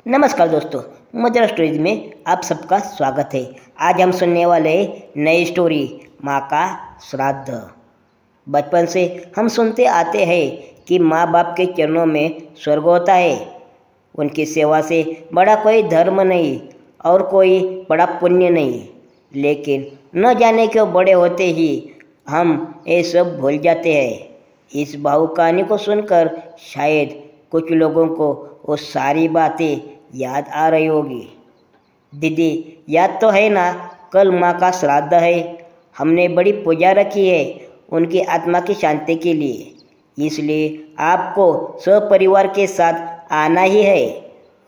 नमस्कार दोस्तों, mother stories में आप सबका स्वागत है। आज हम सुनने वाले हैं नई स्टोरी माँ का श्राद्ध। बचपन से हम सुनते आते हैं कि माँ बाप के चरणों में स्वर्ग होता है। उनकी सेवा से बड़ा कोई धर्म नहीं और कोई बड़ा पुण्य नहीं। लेकिन न जाने क्यों बड़े होते ही हम ये सब भूल जाते हैं। इस भावुक कहानी को सुनकर शायद कुछ लोगों को वो सारी बातें याद आ रही होगी। दीदी, याद तो है ना, कल माँ का श्राद्ध है। हमने बड़ी पूजा रखी है उनकी आत्मा की शांति के लिए, इसलिए आपको सपरिवार के साथ आना ही है।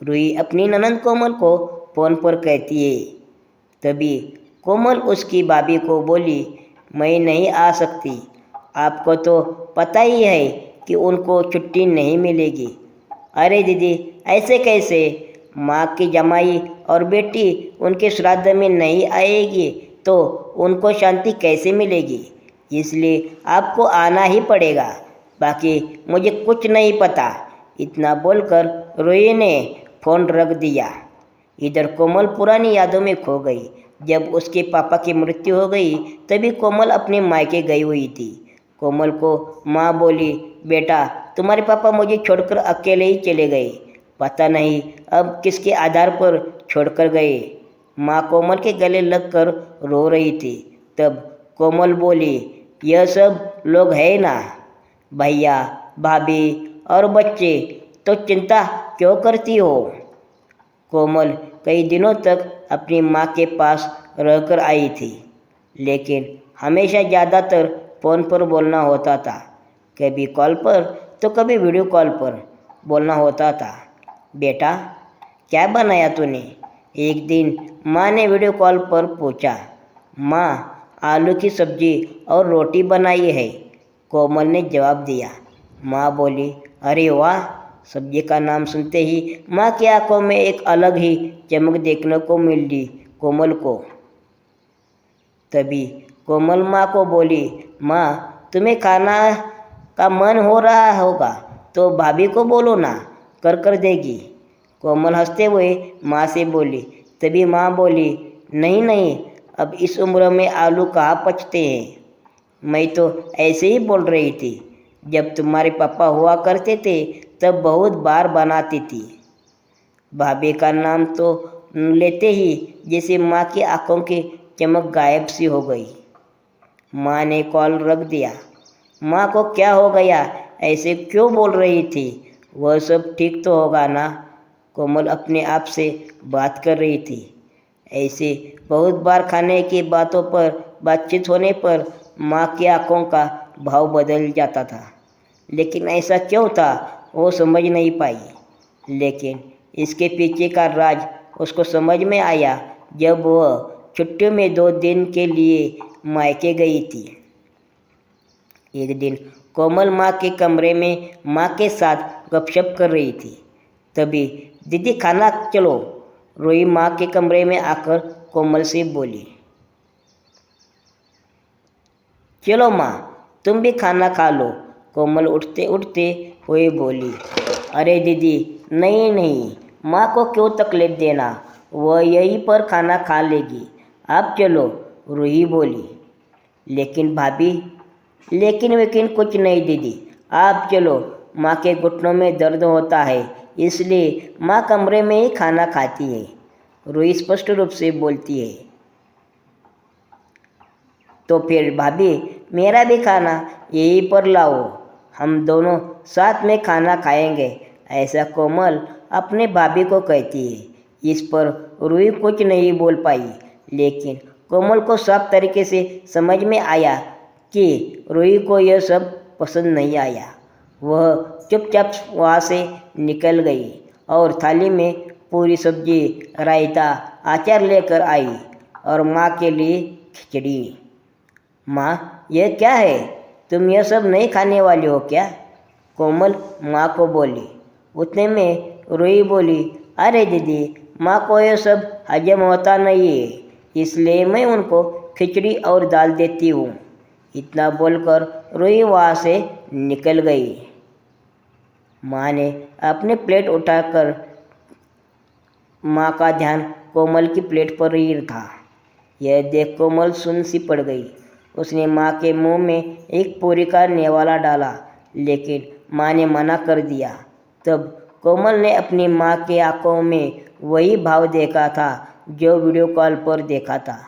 रूही अपनी ननंद कोमल को फोन पर कहती है। तभी कोमल उसकी भाभी को बोली, मैं नहीं आ सकती। आपको तो पता ही है कि उनको छुट्टी नहीं मिलेगी। अरे दीदी, ऐसे कैसे? माँ की जमाई और बेटी उनके श्राद्ध में नहीं आएगी तो उनको शांति कैसे मिलेगी? इसलिए आपको आना ही पड़ेगा, बाकी मुझे कुछ नहीं पता। इतना बोलकर रोही ने फ़ोन रख दिया। इधर कोमल पुरानी यादों में खो गई। जब उसके पापा की मृत्यु हो गई तभी कोमल अपने मायके गई हुई थी। कोमल को माँ बोली, बेटा तुम्हारे पापा मुझे छोड़कर अकेले ही चले गए। पता नहीं अब किसके आधार पर छोड़कर गए। माँ कोमल के गले लगकर रो रही थी। तब कोमल बोली, यह सब लोग है ना, भैया भाभी और बच्चे, तो चिंता क्यों करती हो? कोमल कई दिनों तक अपनी माँ के पास रहकर आई थी, लेकिन हमेशा ज़्यादातर फ़ोन पर बोलना होता था। कभी कॉल पर तो कभी वीडियो कॉल पर बोलना होता था। बेटा क्या बनाया तूने? एक दिन माँ ने वीडियो कॉल पर पूछा। माँ, आलू की सब्जी और रोटी बनाई है, कोमल ने जवाब दिया। माँ बोली, अरे वाह। सब्जी का नाम सुनते ही माँ की आंखों में एक अलग ही चमक देखने को मिली कोमल को। तभी कोमल माँ को बोली, माँ तुम्हें खाना का मन हो रहा होगा तो भाभी को बोलो ना, कर देगी। कोमल हंसते हुए माँ से बोली। तभी माँ बोली, नहीं नहीं, अब इस उम्र में आलू कहाँ पचते हैं। मैं तो ऐसे ही बोल रही थी। जब तुम्हारे पापा हुआ करते थे तब बहुत बार बनाती थी। भाभी का नाम तो लेते ही जैसे माँ की आंखों की चमक गायब सी हो गई। माँ ने कॉल रख दिया। माँ को क्या हो गया, ऐसे क्यों बोल रही थी? वह सब ठीक तो होगा ना? कोमल अपने आप से बात कर रही थी। ऐसे बहुत बार खाने की बातों पर बातचीत होने पर माँ की आंखों का भाव बदल जाता था। लेकिन ऐसा क्यों था वो समझ नहीं पाई। लेकिन इसके पीछे का राज उसको समझ में आया जब वह छुट्टियों में 2 दिन के लिए मायके गई थी। एक दिन कोमल माँ के कमरे में माँ के साथ गपशप कर रही थी। तभी दीदी खाना चलो, रोई माँ के कमरे में आकर कोमल से बोली। चलो माँ, तुम भी खाना खा लो, कोमल उठते उठते हुए बोली। अरे दीदी, नहीं नहीं, माँ को क्यों तकलीफ देना, वह यहीं पर खाना खा लेगी। आप चलो, रूही बोली। लेकिन भाभी, लेकिन कुछ नहीं दीदी, आप चलो। माँ के घुटनों में दर्द होता है, इसलिए माँ कमरे में ही खाना खाती है, रूही स्पष्ट रूप से बोलती है। तो फिर भाभी, मेरा भी खाना यहीं पर लाओ, हम दोनों साथ में खाना खाएंगे, ऐसा कोमल अपने भाभी को कहती है। इस पर रूही कुछ नहीं बोल पाई, लेकिन कोमल को साफ तरीके से समझ में आया कि रूही को यह सब पसंद नहीं आया। वह चुपचाप वहाँ से निकल गई और थाली में पूरी सब्जी, रायता, अचार लेकर आई और माँ के लिए खिचड़ी। माँ, यह क्या है? तुम यह सब नहीं खाने वाली हो क्या? कोमल माँ को बोली। उतने में रूही बोली, अरे दीदी, माँ को यह सब हजम होता नहीं है, इसलिए मैं उनको खिचड़ी और दाल देती हूँ। इतना बोलकर रूही वहाँ से निकल गई। माँ ने अपनी प्लेट उठाकर माँ का ध्यान कोमल की प्लेट पर ही था। यह देख कोमल सुन्न सी पड़ गई। उसने माँ के मुंह में एक पूरी का नेवाला डाला, लेकिन माँ ने मना कर दिया। तब कोमल ने अपनी माँ के आंखों में वही भाव देखा था जो वीडियो कॉल पर देखा था।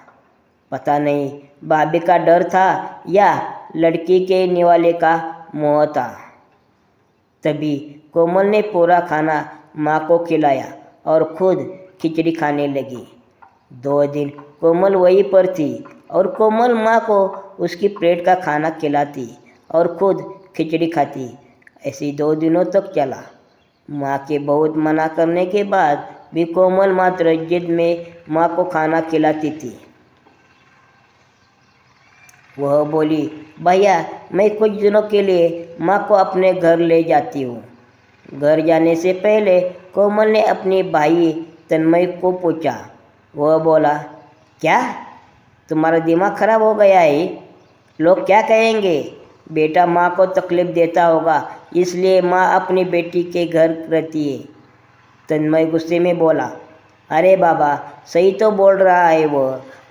पता नहीं भाभी का डर था या लड़की के निवाले का मोह था। तभी कोमल ने पूरा खाना माँ को खिलाया और खुद खिचड़ी खाने लगी। 2 दिन कोमल वहीं पर थी और कोमल माँ को उसकी प्लेट का खाना खिलाती और खुद खिचड़ी खाती। ऐसे 2 दिनों तक चला। माँ के बहुत मना करने के बाद भी कोमल मात्र जिद में माँ को खाना खिलाती थी। वह बोली, भैया मैं कुछ दिनों के लिए माँ को अपने घर ले जाती हूँ। घर जाने से पहले कोमल ने अपने भाई तन्मय को पूछा। वह बोला, क्या तुम्हारा दिमाग खराब हो गया है? लोग क्या कहेंगे? बेटा माँ को तकलीफ देता होगा, इसलिए माँ अपनी बेटी के घर रहती है। तन्मय गुस्से में बोला, अरे बाबा सही तो बोल रहा है वो।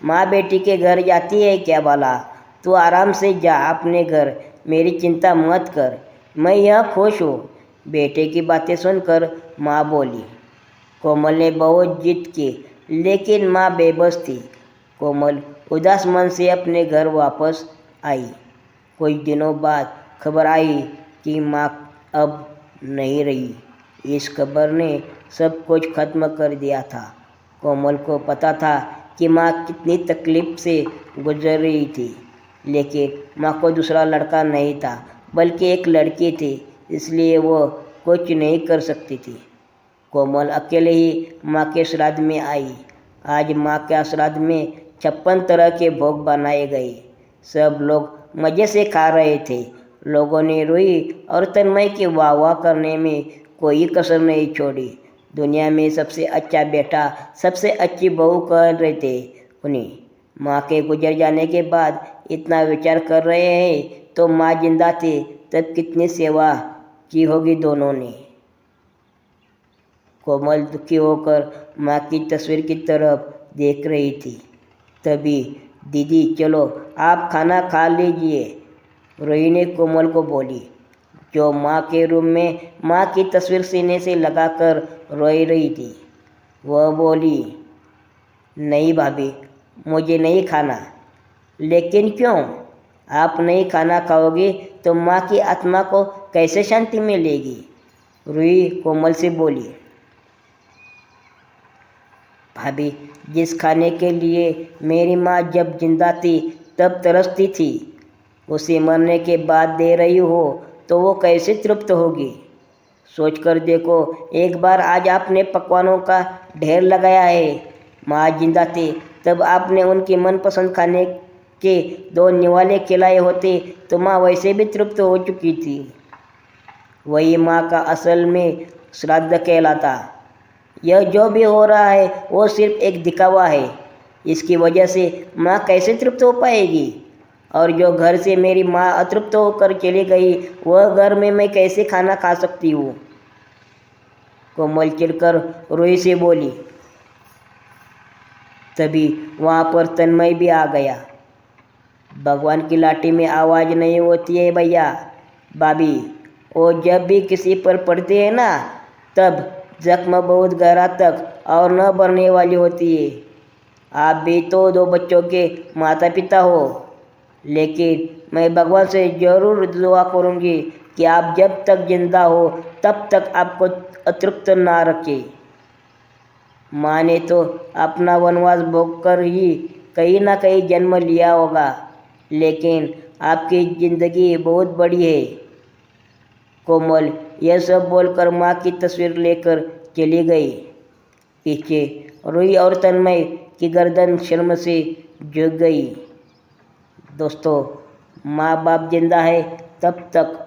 माँ बेटी के घर जाती है क्या भला? तू आराम से जा अपने घर, मेरी चिंता मत कर, मैं यहाँ खुश हूँ। बेटे की बातें सुनकर माँ बोली। कोमल ने बहुत जिद की, लेकिन माँ बेबस थी। कोमल उदास मन से अपने घर वापस आई। कुछ दिनों बाद खबर आई कि माँ अब नहीं रही। इस खबर ने सब कुछ खत्म कर दिया था। कोमल को पता था कि माँ कितनी तकलीफ से गुजर रही थी, लेकिन माँ को दूसरा लड़का नहीं था, बल्कि एक लड़की थी, इसलिए वो कुछ नहीं कर सकती थी। कोमल अकेले ही माँ के श्राद्ध में आई। आज माँ के श्राद्ध में 56 तरह के भोग बनाए गए। सब लोग मज़े से खा रहे थे। लोगों ने रूही और तन्मय की वाह वाह करने में कोई कसर नहीं छोड़ी। दुनिया में सबसे अच्छा बेटा, सबसे अच्छी बहू कह रहे थे उन्हें। माँ के गुजर जाने के बाद इतना विचार कर रहे हैं, तो माँ जिंदा थी तब कितनी सेवा की होगी दोनों ने। कोमल दुखी होकर माँ की तस्वीर की तरफ देख रही थी। तभी दीदी चलो आप खाना खा लीजिए, रोही ने कोमल को बोली, जो माँ के रूम में माँ की तस्वीर सीने से लगाकर रोई रही थी। वह बोली, नहीं भाभी मुझे नहीं खाना। लेकिन क्यों? आप नहीं खाना खाओगे तो माँ की आत्मा को कैसे शांति मिलेगी? रूही कोमल से बोली। भाभी जिस खाने के लिए मेरी माँ जब जिंदा थी तब तरसती थी, उसे मरने के बाद दे रही हो तो वो कैसे तृप्त होगी? सोच कर देखो, एक बार आज आपने पकवानों का ढेर लगाया है। माँ जिंदा थे तब आपने उनकी मनपसंद खाने के 2 निवाले खिलाए होते तो माँ वैसे भी तृप्त हो चुकी थी। वही माँ का असल में श्राद्ध कहलाता। यह जो भी हो रहा है वो सिर्फ एक दिखावा है। इसकी वजह से माँ कैसे तृप्त हो पाएगी? और जो घर से मेरी माँ अतृप्त होकर चली गई, वह घर में मैं कैसे खाना खा सकती हूँ? कोमल चिढ़कर रूही से बोली। तभी वहाँ पर तन्मय भी आ गया। भगवान की लाठी में आवाज़ नहीं होती है भैया। भाभी वो जब भी किसी पर पड़ते हैं ना, तब जख्म बहुत गहरा तक और न भरने वाली होती है। आप भी तो 2 बच्चों के माता पिता हो, लेकिन मैं भगवान से ज़रूर दुआ करूँगी कि आप जब तक जिंदा हो तब तक आपको अतृप्त ना रखे। माँ ने तो अपना वनवास भोग कर ही कहीं ना कहीं जन्म लिया होगा, लेकिन आपकी ज़िंदगी बहुत बड़ी है। कोमल यह सब बोलकर माँ की तस्वीर लेकर चली गई। पीछे रूही और तन्मय की गर्दन शर्म से झुक गई। दोस्तों, माँ बाप जिंदा है तब तक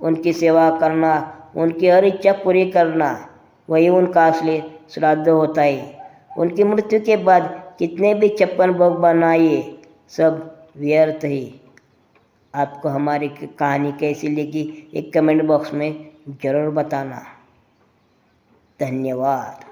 उनकी सेवा करना, उनकी हर इच्छा पूरी करना, वही उनका असली श्राद्ध होता है। उनकी मृत्यु के बाद कितने भी 56 भोग बनाइए, सब व्यर्थ ही। आपको हमारी कहानी कैसी लगी एक कमेंट बॉक्स में ज़रूर बताना। धन्यवाद।